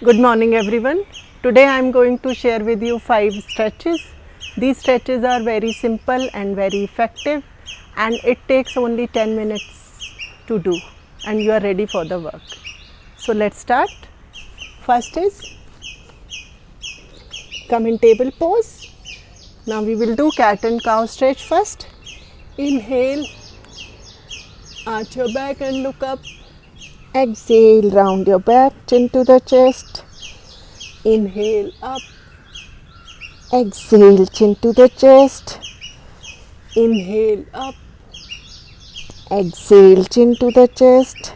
Good morning everyone. Today I am going to share with you 5 stretches. These stretches are very simple and very effective, and it takes only 10 minutes to do and you are ready for the work. So let's start. First is come in table pose. Now we will do cat and cow stretch first. Inhale, arch your back and look up. Exhale, round your back, chin to the chest. Inhale up. Exhale, chin to the chest. Inhale up. Exhale, chin to the chest.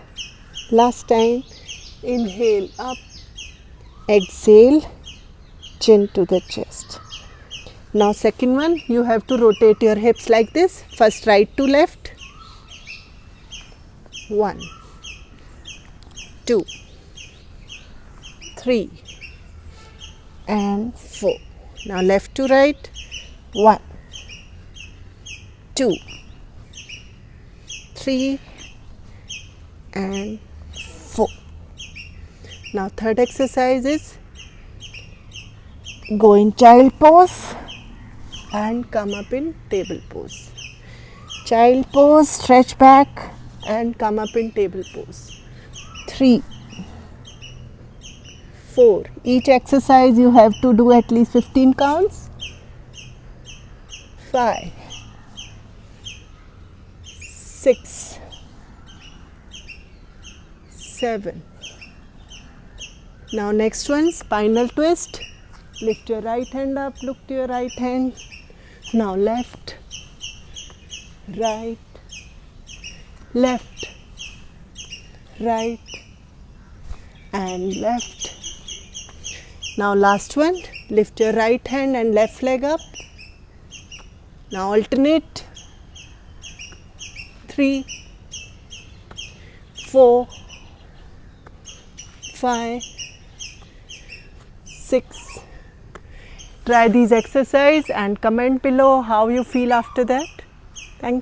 Last time. Inhale up. Exhale, chin to the chest. Now second one, you have to rotate your hips like this. First right to left. 1, 2, 3 and 4. Now left to right. 1, 2, 3 and 4. Now third exercise is go in child pose and come up in table pose. Child pose, stretch back and come up in table pose. 3, 4. Each exercise you have to do at least 15 counts. 5, 6, 7. Now next one, spinal twist. Lift your right hand up, look to your right hand. Now left, right, left, right and left. Now last one, lift your right hand and left leg up. Now alternate. 3, 4, 5, 6. Try these exercises and comment below how you feel after that. Thank you.